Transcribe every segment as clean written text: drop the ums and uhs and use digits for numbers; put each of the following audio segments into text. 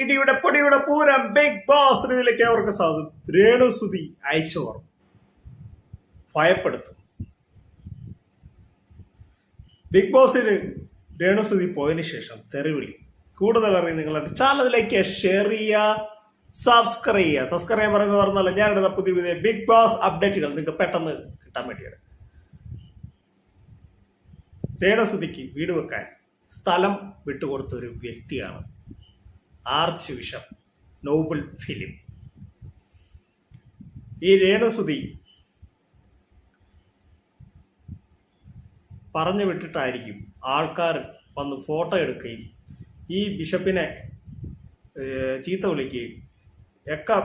ഇടിയുടെ പൊടിയുടെ Pooram big boss റിവ്യൂലേക്ക് അവർക്ക് സാധിക്കും. രേണുസുതി അയച്ചവർ ഭയപ്പെടുത്തും. ബിഗ് ബോസിൽ രേണുസുതി പോയതിനു ശേഷം തെറിവിളി. കൂടുതൽ അറിയാൻ നിങ്ങളുടെ ചാനലിലേക്ക് ഷെയർ ചെയ്യുക, സബ്സ്ക്രൈബ് ചെയ്യാൻ പറയുന്നത് പറഞ്ഞാൽ ഞാനിടുന്ന പുതിയ പുതിയ ബിഗ് ബോസ് അപ്ഡേറ്റുകൾ നിങ്ങൾക്ക് പെട്ടെന്ന് കിട്ടാൻ വേണ്ടിയാണ്. രേണുസുതിക്ക് വീട് വെക്കാൻ സ്ഥലം വിട്ടുകൊടുത്ത ഒരു വ്യക്തിയാണ് ആർച്ച് ബിഷപ്പ് നോബൽ ഫിലിപ്പ്. ഈ രേണുസുതി പറഞ്ഞു വിട്ടിട്ടായിരിക്കും ആൾക്കാർ വന്ന് ഫോട്ടോ എടുക്കുകയും ഈ ബിഷപ്പിനെ ചീത്ത വിളിക്കുകയും ഒക്കെ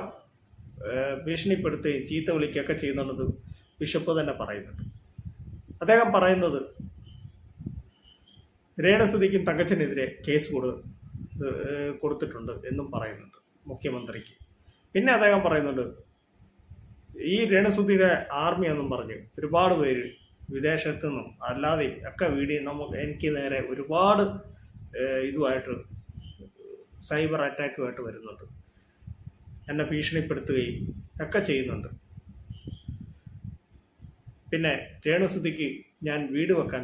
ഭീഷണിപ്പെടുത്തുകയും ചീത്ത വിളിക്കുകയൊക്കെ ചെയ്യുന്നുള്ളത് ബിഷപ്പ് തന്നെ പറയുന്നുണ്ട്. അദ്ദേഹം പറയുന്നത് രേണുസുതിക്കും തങ്കച്ചനെതിരെ കേസ് കൊടുത്തിട്ടുണ്ട് എന്നും പറയുന്നുണ്ട് മുഖ്യമന്ത്രിക്ക്. പിന്നെ അദ്ദേഹം പറയുന്നുണ്ട് ഈ രേണുസുതിയുടെ ആർമി എന്നും പറഞ്ഞ് ഒരുപാട് പേര് വിദേശത്തു നിന്നും അല്ലാതെ ഒക്കെ എനിക്ക് നേരെ ഒരുപാട് ഇതുമായിട്ട് സൈബർ അറ്റാക്കുമായിട്ട് വരുന്നുണ്ട്, എന്നെ ഭീഷണിപ്പെടുത്തുകയും ഒക്കെ ചെയ്യുന്നുണ്ട്. പിന്നെ രേണുസുതിക്ക് ഞാൻ വീട് വെക്കാൻ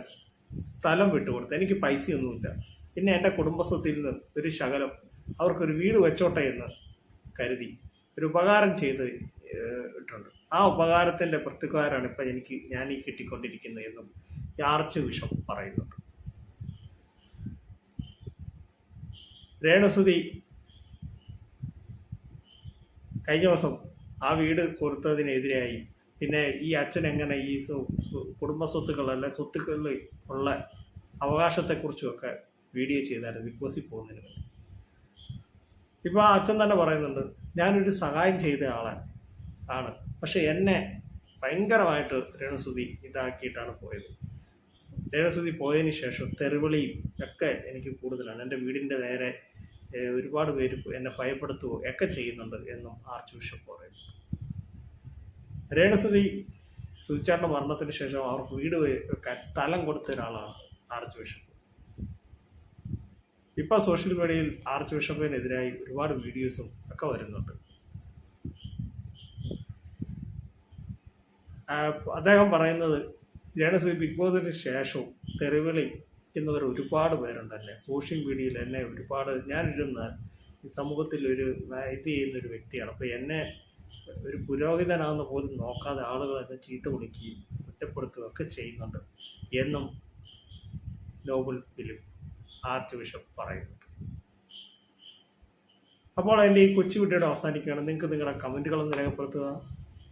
സ്ഥലം വിട്ടുകൊടുത്തു, എനിക്ക് പൈസയൊന്നുമില്ല, പിന്നെ എൻ്റെ കുടുംബസ്വത്തിൽ നിന്ന് ഒരു ശകലം അവർക്കൊരു വീട് വെച്ചോട്ടെ എന്ന് കരുതി ഒരു ഉപകാരം ചെയ്തിട്ടുണ്ട്. ആ ഉപകാരത്തിൻ്റെ പ്രത്യുപകാരമാണ് ഇപ്പം ഞാൻ ഈ കിട്ടിക്കൊണ്ടിരിക്കുന്നത് എന്നും ആർച്ച് ബിഷപ്പ് പറയുന്നുണ്ട്. രേണുസുതി കഴിഞ്ഞ ദിവസം ആ വീട് കൊടുത്തതിനെതിരായി പിന്നെ ഈ അച്ഛൻ എങ്ങനെ ഈ കുടുംബസ്വത്തുക്കൾ അല്ലെ സ്വത്തുക്കളിൽ ഉള്ള അവകാശത്തെക്കുറിച്ചുമൊക്കെ വീഡിയോ ചെയ്തായിരുന്നു ബിഗ് ബോസിൽ പോകുന്നതിന് വേണ്ടി. ഇപ്പോൾ ആ അച്ഛൻ തന്നെ പറയുന്നുണ്ട് ഞാനൊരു സഹായം ചെയ്ത ആണ്, പക്ഷെ എന്നെ ഭയങ്കരമായിട്ട് രേണുസുതി ഇതാക്കിയിട്ടാണ് പോയത്. രേണുസുതി പോയതിന് ശേഷം തെറിവിളിയും ഒക്കെ എനിക്ക് കൂടുതലാണ്, എൻ്റെ വീടിൻ്റെ നേരെ ഒരുപാട് പേര് എന്നെ ഭയപ്പെടുത്തുകയോ ഒക്കെ ചെയ്യുന്നുണ്ട് എന്നും ആർച്ച് ബിഷപ്പ് പറയുന്നു. സുധിച്ചേട്ടൻ്റെ മരണത്തിന് ശേഷം അവർക്ക് വീട് വെക്കാൻ സ്ഥലം കൊടുത്ത ഒരാളാണ് ആർച്ച് ബിഷപ്പ്. ഇപ്പം സോഷ്യൽ മീഡിയയിൽ ആർച്ച് ബിഷപ്പിനെതിരായി ഒരുപാട് വീഡിയോസും ഒക്കെ വരുന്നുണ്ട്. അദ്ദേഹം പറയുന്നത് രേണുസുതി ബിഗ് ബോസിന് ശേഷവും തെറിവിളിക്കുന്നവർ ഒരുപാട് പേരുണ്ടല്ലേ സോഷ്യൽ മീഡിയയിൽ. എന്നെ ഒരുപാട് ഞാനിരുന്ന സമൂഹത്തിൽ ഒരു ഇത് ചെയ്യുന്നൊരു വ്യക്തിയാണ്, അപ്പോൾ എന്നെ ഒരു പുരോഹിതനാണെന്ന് പോലും നോക്കാതെ ആളുകൾ എന്നെ ചീത്ത വിളിക്കുകയും കുറ്റപ്പെടുത്തുകയും ഒക്കെ ചെയ്യുന്നുണ്ട് എന്നും നോബൽ ഫിലിപ്പ് ആർച്ച് ബിഷപ്പ് പറയുന്നുണ്ട്. അപ്പോൾ എൻ്റെ ഈ കൊച്ചു വീഡിയോയുടെ അവസാനിക്കുകയാണ്. നിങ്ങൾക്ക് നിങ്ങളുടെ കമൻറ്റുകളൊന്ന് രേഖപ്പെടുത്തുക.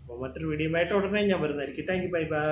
അപ്പോൾ മറ്റൊരു വീഡിയോയുമായിട്ട് ഉടനെ ഞാൻ വരുന്നതായിരിക്കും. Thank you, bye bye.